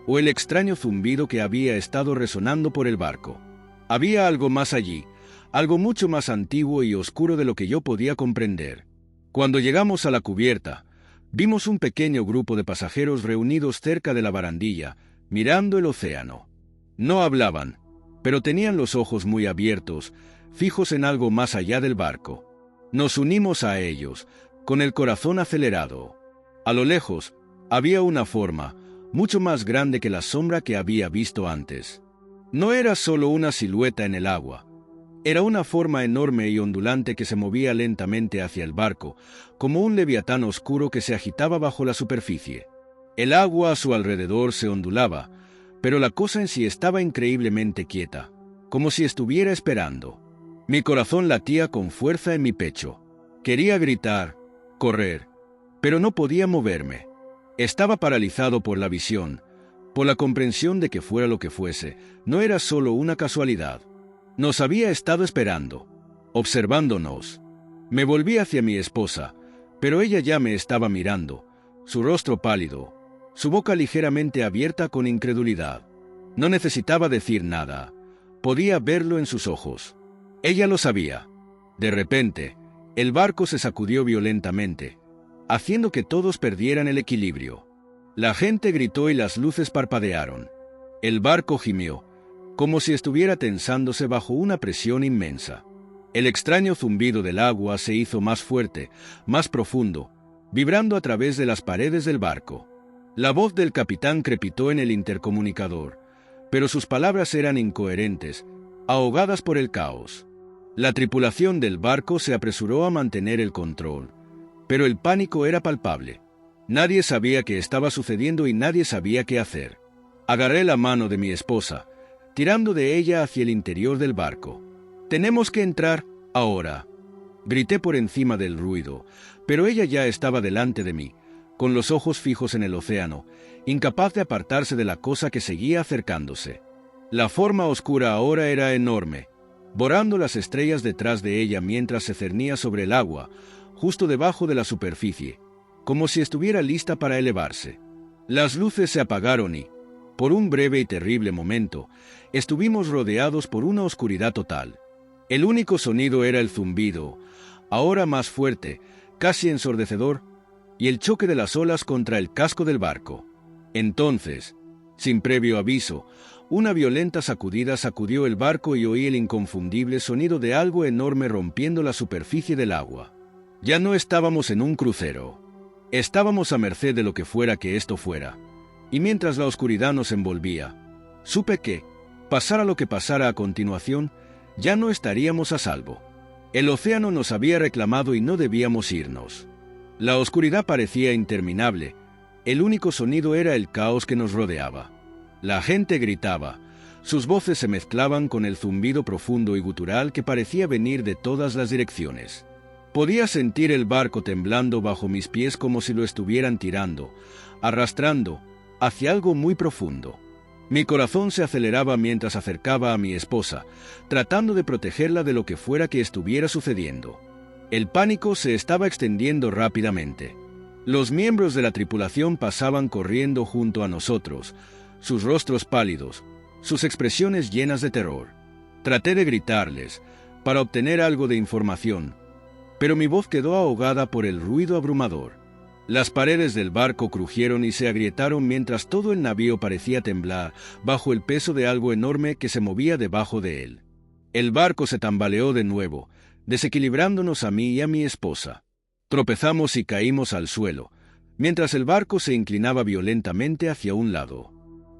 o el extraño zumbido que había estado resonando por el barco. Había algo más allí, algo mucho más antiguo y oscuro de lo que yo podía comprender. Cuando llegamos a la cubierta, vimos un pequeño grupo de pasajeros reunidos cerca de la barandilla, mirando el océano. No hablaban, pero tenían los ojos muy abiertos, fijos en algo más allá del barco. Nos unimos a ellos, con el corazón acelerado. A lo lejos, había una forma, mucho más grande que la sombra que había visto antes. No era solo una silueta en el agua. Era una forma enorme y ondulante que se movía lentamente hacia el barco, como un leviatán oscuro que se agitaba bajo la superficie. El agua a su alrededor se ondulaba, pero la cosa en sí estaba increíblemente quieta, como si estuviera esperando. Mi corazón latía con fuerza en mi pecho. Quería gritar, correr, pero no podía moverme. Estaba paralizado por la visión, por la comprensión de que fuera lo que fuese, no era solo una casualidad. Nos había estado esperando, observándonos. Me volví hacia mi esposa, pero ella ya me estaba mirando, su rostro pálido, su boca ligeramente abierta con incredulidad. No necesitaba decir nada, podía verlo en sus ojos. Ella lo sabía. De repente, el barco se sacudió violentamente, haciendo que todos perdieran el equilibrio. La gente gritó y las luces parpadearon. El barco gimió, como si estuviera tensándose bajo una presión inmensa. El extraño zumbido del agua se hizo más fuerte, más profundo, vibrando a través de las paredes del barco. La voz del capitán crepitó en el intercomunicador, pero sus palabras eran incoherentes, ahogadas por el caos. La tripulación del barco se apresuró a mantener el control, pero el pánico era palpable. Nadie sabía qué estaba sucediendo y nadie sabía qué hacer. Agarré la mano de mi esposa, tirando de ella hacia el interior del barco. «Tenemos que entrar ahora», grité por encima del ruido, pero ella ya estaba delante de mí, con los ojos fijos en el océano, incapaz de apartarse de la cosa que seguía acercándose. La forma oscura ahora era enorme, borrando las estrellas detrás de ella mientras se cernía sobre el agua, justo debajo de la superficie, como si estuviera lista para elevarse. Las luces se apagaron y, por un breve y terrible momento, estuvimos rodeados por una oscuridad total. El único sonido era el zumbido, ahora más fuerte, casi ensordecedor, y el choque de las olas contra el casco del barco. Entonces, sin previo aviso, una violenta sacudida sacudió el barco y oí el inconfundible sonido de algo enorme rompiendo la superficie del agua. Ya no estábamos en un crucero. Estábamos a merced de lo que fuera que esto fuera. Y mientras la oscuridad nos envolvía, supe que, pasara lo que pasara a continuación, ya no estaríamos a salvo. El océano nos había reclamado y no debíamos irnos. La oscuridad parecía interminable. El único sonido era el caos que nos rodeaba. La gente gritaba. Sus voces se mezclaban con el zumbido profundo y gutural que parecía venir de todas las direcciones. Podía sentir el barco temblando bajo mis pies como si lo estuvieran tirando, arrastrando, hacia algo muy profundo. Mi corazón se aceleraba mientras acercaba a mi esposa, tratando de protegerla de lo que fuera que estuviera sucediendo. El pánico se estaba extendiendo rápidamente. Los miembros de la tripulación pasaban corriendo junto a nosotros, sus rostros pálidos, sus expresiones llenas de terror. Traté de gritarles, para obtener algo de información, pero mi voz quedó ahogada por el ruido abrumador. Las paredes del barco crujieron y se agrietaron mientras todo el navío parecía temblar bajo el peso de algo enorme que se movía debajo de él. El barco se tambaleó de nuevo, desequilibrándonos a mí y a mi esposa. Tropezamos y caímos al suelo, mientras el barco se inclinaba violentamente hacia un lado.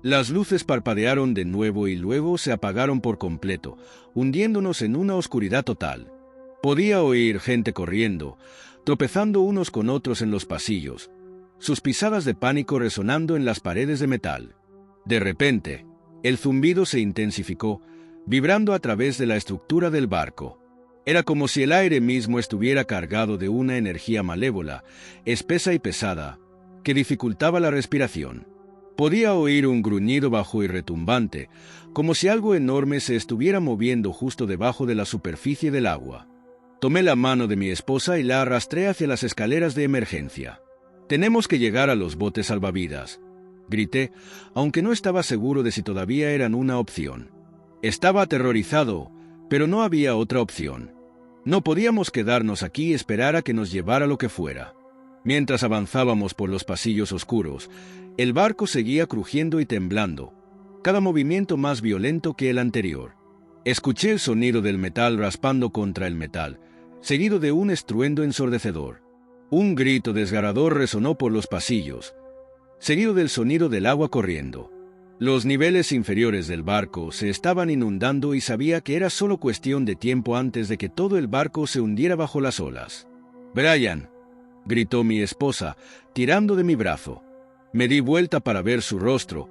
Las luces parpadearon de nuevo y luego se apagaron por completo, hundiéndonos en una oscuridad total. Podía oír gente corriendo, tropezando unos con otros en los pasillos, sus pisadas de pánico resonando en las paredes de metal. De repente, el zumbido se intensificó, vibrando a través de la estructura del barco. Era como si el aire mismo estuviera cargado de una energía malévola, espesa y pesada, que dificultaba la respiración. Podía oír un gruñido bajo y retumbante, como si algo enorme se estuviera moviendo justo debajo de la superficie del agua. Tomé la mano de mi esposa y la arrastré hacia las escaleras de emergencia. «Tenemos que llegar a los botes salvavidas», grité, aunque no estaba seguro de si todavía eran una opción. Estaba aterrorizado, pero no había otra opción. No podíamos quedarnos aquí y esperar a que nos llevara lo que fuera. Mientras avanzábamos por los pasillos oscuros, el barco seguía crujiendo y temblando, cada movimiento más violento que el anterior. Escuché el sonido del metal raspando contra el metal, seguido de un estruendo ensordecedor. Un grito desgarrador resonó por los pasillos, seguido del sonido del agua corriendo. Los niveles inferiores del barco se estaban inundando y sabía que era solo cuestión de tiempo antes de que todo el barco se hundiera bajo las olas. «Brian», gritó mi esposa, tirando de mi brazo. Me di vuelta para ver su rostro,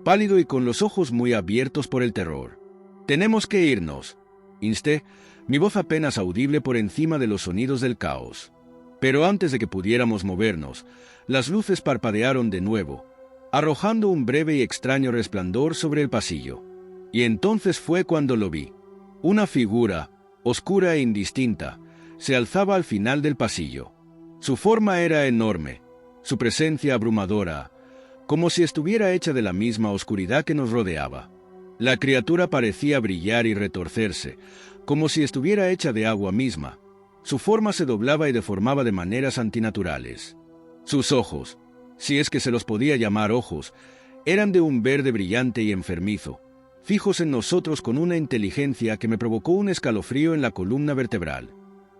pálido y con los ojos muy abiertos por el terror. «Tenemos que irnos», insté, mi voz apenas audible por encima de los sonidos del caos. Pero antes de que pudiéramos movernos, las luces parpadearon de nuevo, arrojando un breve y extraño resplandor sobre el pasillo. Y entonces fue cuando lo vi. Una figura, oscura e indistinta, se alzaba al final del pasillo. Su forma era enorme, su presencia abrumadora, como si estuviera hecha de la misma oscuridad que nos rodeaba. La criatura parecía brillar y retorcerse, como si estuviera hecha de agua misma. Su forma se doblaba y deformaba de maneras antinaturales. Sus ojos, si es que se los podía llamar ojos, eran de un verde brillante y enfermizo, fijos en nosotros con una inteligencia que me provocó un escalofrío en la columna vertebral.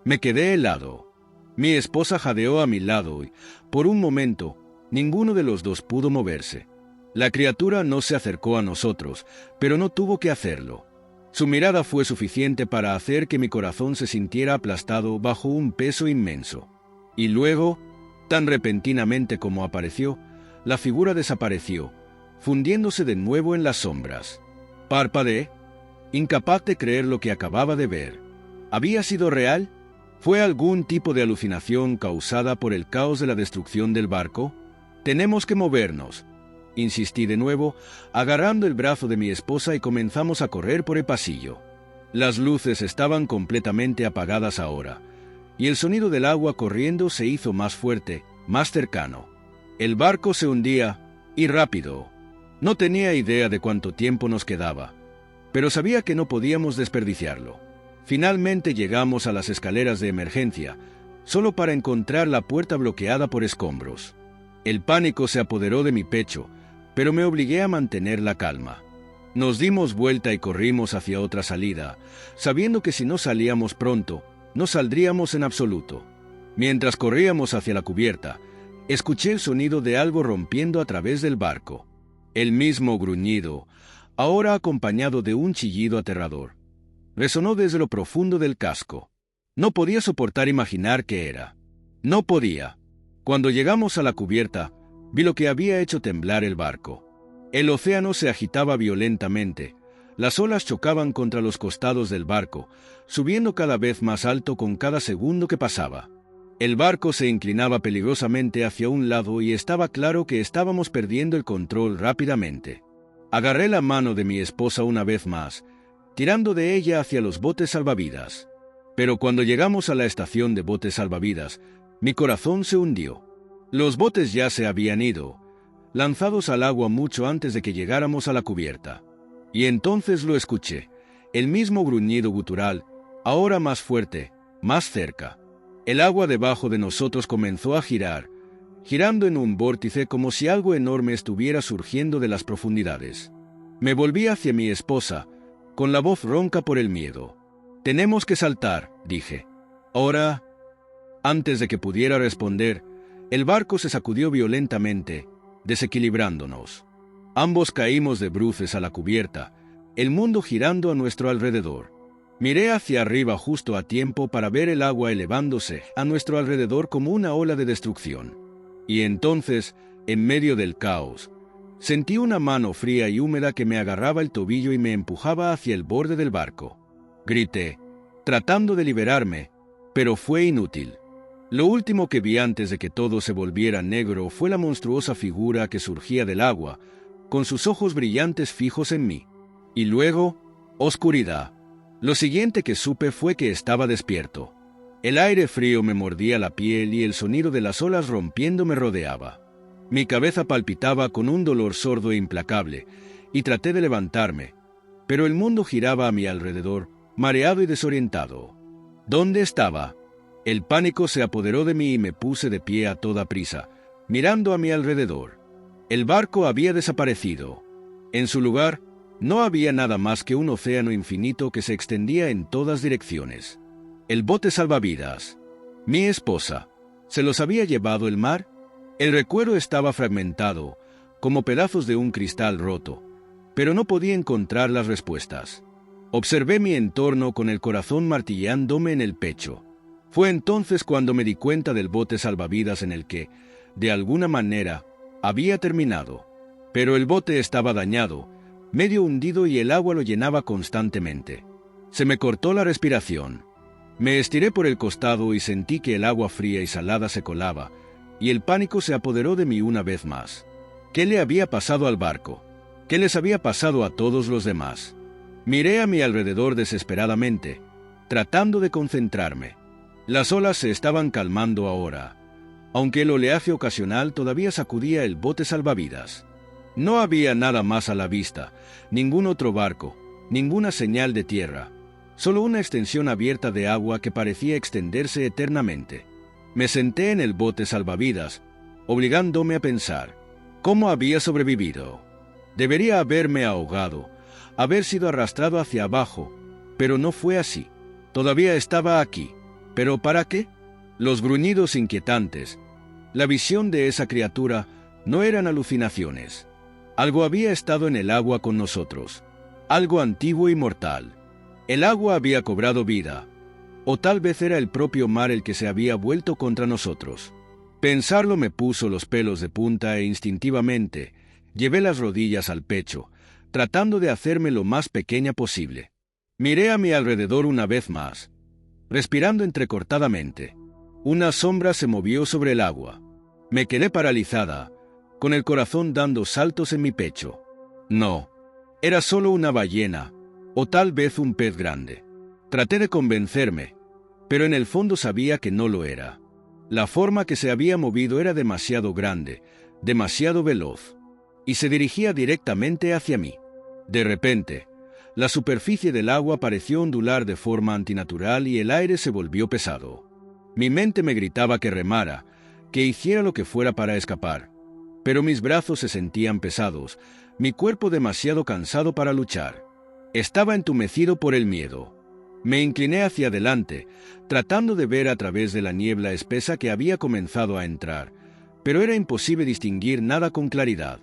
Me quedé helado. Mi esposa jadeó a mi lado y, por un momento, ninguno de los dos pudo moverse. La criatura no se acercó a nosotros, pero no tuvo que hacerlo. Su mirada fue suficiente para hacer que mi corazón se sintiera aplastado bajo un peso inmenso. Y luego, tan repentinamente como apareció, la figura desapareció, fundiéndose de nuevo en las sombras. Parpadeé, incapaz de creer lo que acababa de ver. ¿Había sido real? ¿Fue algún tipo de alucinación causada por el caos de la destrucción del barco? «Tenemos que movernos», insistí de nuevo, agarrando el brazo de mi esposa y comenzamos a correr por el pasillo. Las luces estaban completamente apagadas ahora, y el sonido del agua corriendo se hizo más fuerte, más cercano. El barco se hundía, y rápido. No tenía idea de cuánto tiempo nos quedaba, pero sabía que no podíamos desperdiciarlo. Finalmente llegamos a las escaleras de emergencia, solo para encontrar la puerta bloqueada por escombros. El pánico se apoderó de mi pecho, pero me obligué a mantener la calma. Nos dimos vuelta y corrimos hacia otra salida, sabiendo que si no salíamos pronto, no saldríamos en absoluto. Mientras corríamos hacia la cubierta, escuché el sonido de algo rompiendo a través del barco. El mismo gruñido, ahora acompañado de un chillido aterrador, resonó desde lo profundo del casco. No podía soportar imaginar qué era. No podía. Cuando llegamos a la cubierta, vi lo que había hecho temblar el barco. El océano se agitaba violentamente. Las olas chocaban contra los costados del barco, subiendo cada vez más alto con cada segundo que pasaba. El barco se inclinaba peligrosamente hacia un lado y estaba claro que estábamos perdiendo el control rápidamente. Agarré la mano de mi esposa una vez más, tirando de ella hacia los botes salvavidas. Pero cuando llegamos a la estación de botes salvavidas, mi corazón se hundió. Los botes ya se habían ido, lanzados al agua mucho antes de que llegáramos a la cubierta. Y entonces lo escuché, el mismo gruñido gutural, ahora más fuerte, más cerca. El agua debajo de nosotros comenzó a girar, girando en un vórtice como si algo enorme estuviera surgiendo de las profundidades. Me volví hacia mi esposa, con la voz ronca por el miedo. «Tenemos que saltar», dije. «Ahora». Antes de que pudiera responder, el barco se sacudió violentamente, desequilibrándonos. Ambos caímos de bruces a la cubierta, el mundo girando a nuestro alrededor. Miré hacia arriba justo a tiempo para ver el agua elevándose a nuestro alrededor como una ola de destrucción. Y entonces, en medio del caos, sentí una mano fría y húmeda que me agarraba el tobillo y me empujaba hacia el borde del barco. Grité, tratando de liberarme, pero fue inútil. Lo último que vi antes de que todo se volviera negro fue la monstruosa figura que surgía del agua, con sus ojos brillantes fijos en mí. Y luego, oscuridad. Lo siguiente que supe fue que estaba despierto. El aire frío me mordía la piel y el sonido de las olas rompiendo me rodeaba. Mi cabeza palpitaba con un dolor sordo e implacable, y traté de levantarme, pero el mundo giraba a mi alrededor, mareado y desorientado. ¿Dónde estaba? El pánico se apoderó de mí y me puse de pie a toda prisa, mirando a mi alrededor. El barco había desaparecido. En su lugar, no había nada más que un océano infinito que se extendía en todas direcciones. El bote salvavidas. Mi esposa. ¿Se los había llevado el mar? El recuerdo estaba fragmentado, como pedazos de un cristal roto, pero no podía encontrar las respuestas. Observé mi entorno con el corazón martillándome en el pecho. Fue entonces cuando me di cuenta del bote salvavidas en el que, de alguna manera, había terminado. Pero el bote estaba dañado, medio hundido y el agua lo llenaba constantemente. Se me cortó la respiración. Me estiré por el costado y sentí que el agua fría y salada se colaba, y el pánico se apoderó de mí una vez más. ¿Qué le había pasado al barco? ¿Qué les había pasado a todos los demás? Miré a mi alrededor desesperadamente, tratando de concentrarme. Las olas se estaban calmando ahora, aunque el oleaje ocasional todavía sacudía el bote salvavidas. No había nada más a la vista, ningún otro barco, ninguna señal de tierra, solo una extensión abierta de agua que parecía extenderse eternamente. Me senté en el bote salvavidas, obligándome a pensar, ¿cómo había sobrevivido? Debería haberme ahogado, haber sido arrastrado hacia abajo, pero no fue así. Todavía estaba aquí. ¿Pero para qué? Los gruñidos inquietantes, la visión de esa criatura, no eran alucinaciones. Algo había estado en el agua con nosotros, algo antiguo y mortal. El agua había cobrado vida, o tal vez era el propio mar el que se había vuelto contra nosotros. Pensarlo me puso los pelos de punta e instintivamente llevé las rodillas al pecho, tratando de hacerme lo más pequeña posible. Miré a mi alrededor una vez más, respirando entrecortadamente. Una sombra se movió sobre el agua. Me quedé paralizada, con el corazón dando saltos en mi pecho. No, era solo una ballena, o tal vez un pez grande. Traté de convencerme, pero en el fondo sabía que no lo era. La forma que se había movido era demasiado grande, demasiado veloz, y se dirigía directamente hacia mí. De repente, la superficie del agua pareció ondular de forma antinatural y el aire se volvió pesado. Mi mente me gritaba que remara, que hiciera lo que fuera para escapar, pero mis brazos se sentían pesados, mi cuerpo demasiado cansado para luchar. Estaba entumecido por el miedo. Me incliné hacia adelante, tratando de ver a través de la niebla espesa que había comenzado a entrar, pero era imposible distinguir nada con claridad.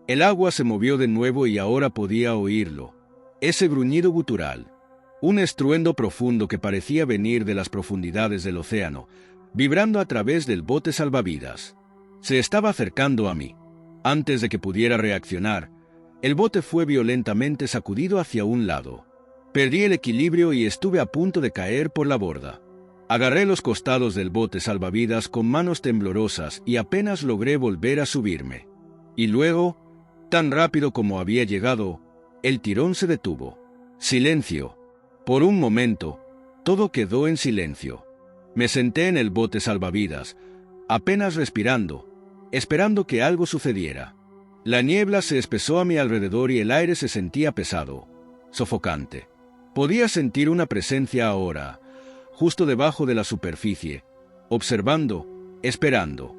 El agua se movió de nuevo y ahora podía oírlo. Ese gruñido gutural, un estruendo profundo que parecía venir de las profundidades del océano, vibrando a través del bote salvavidas. Se estaba acercando a mí. Antes de que pudiera reaccionar, el bote fue violentamente sacudido hacia un lado. Perdí el equilibrio y estuve a punto de caer por la borda. Agarré los costados del bote salvavidas con manos temblorosas y apenas logré volver a subirme. Y luego, tan rápido como había llegado, el tirón se detuvo. Silencio. Por un momento, todo quedó en silencio. Me senté en el bote salvavidas, apenas respirando, esperando que algo sucediera. La niebla se espesó a mi alrededor y el aire se sentía pesado, sofocante. Podía sentir una presencia ahora, justo debajo de la superficie, observando, esperando.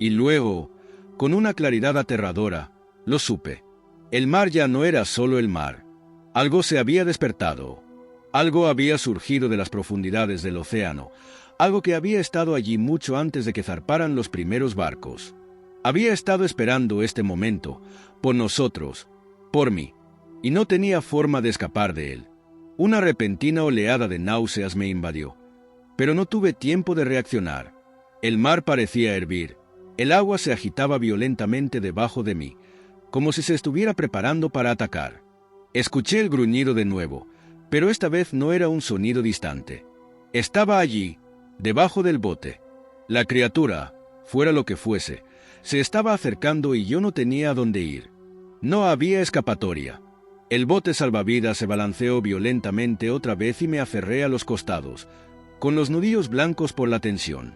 Y luego, con una claridad aterradora, lo supe. El mar ya no era solo el mar. Algo se había despertado. Algo había surgido de las profundidades del océano, algo que había estado allí mucho antes de que zarparan los primeros barcos. Había estado esperando este momento, por nosotros, por mí, y no tenía forma de escapar de él. Una repentina oleada de náuseas me invadió, pero no tuve tiempo de reaccionar. El mar parecía hervir, el agua se agitaba violentamente debajo de mí, como si se estuviera preparando para atacar. Escuché el gruñido de nuevo, Pero esta vez no era un sonido distante. Estaba allí, debajo del bote. La criatura, fuera lo que fuese, se estaba acercando y yo no tenía a dónde ir. No había escapatoria. El bote salvavidas se balanceó violentamente otra vez y me aferré a los costados, con los nudillos blancos por la tensión.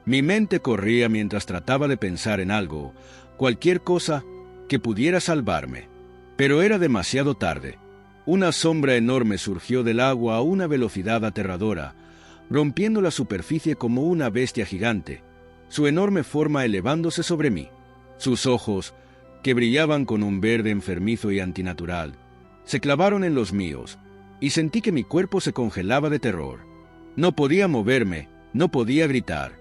Mi mente corría mientras trataba de pensar en algo, cualquier cosa que pudiera salvarme. Pero era demasiado tarde. Una sombra enorme surgió del agua a una velocidad aterradora, rompiendo la superficie como una bestia gigante, su enorme forma elevándose sobre mí. Sus ojos, que brillaban con un verde enfermizo y antinatural, se clavaron en los míos, y sentí que mi cuerpo se congelaba de terror. No podía moverme, no podía gritar.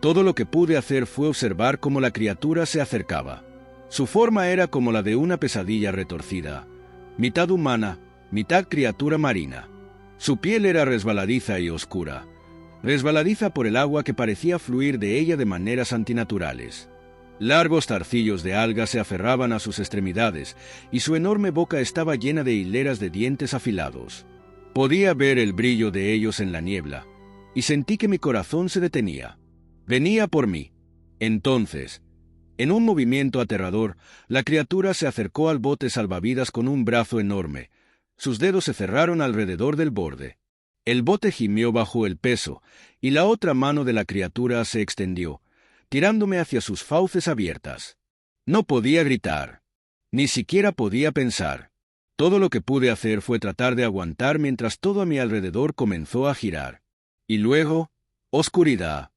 Todo lo que pude hacer fue observar cómo la criatura se acercaba. Su forma era como la de una pesadilla retorcida, mitad humana, mitad criatura marina. Su piel era resbaladiza y oscura, resbaladiza por el agua que parecía fluir de ella de maneras antinaturales. Largos zarcillos de algas se aferraban a sus extremidades, y su enorme boca estaba llena de hileras de dientes afilados. Podía ver el brillo de ellos en la niebla, y sentí que mi corazón se detenía. Venía por mí. Entonces, en un movimiento aterrador, la criatura se acercó al bote salvavidas con un brazo enorme. Sus dedos se cerraron alrededor del borde. El bote gimió bajo el peso, y la otra mano de la criatura se extendió, tirándome hacia sus fauces abiertas. No podía gritar. Ni siquiera podía pensar. Todo lo que pude hacer fue tratar de aguantar mientras todo a mi alrededor comenzó a girar. Y luego, oscuridad.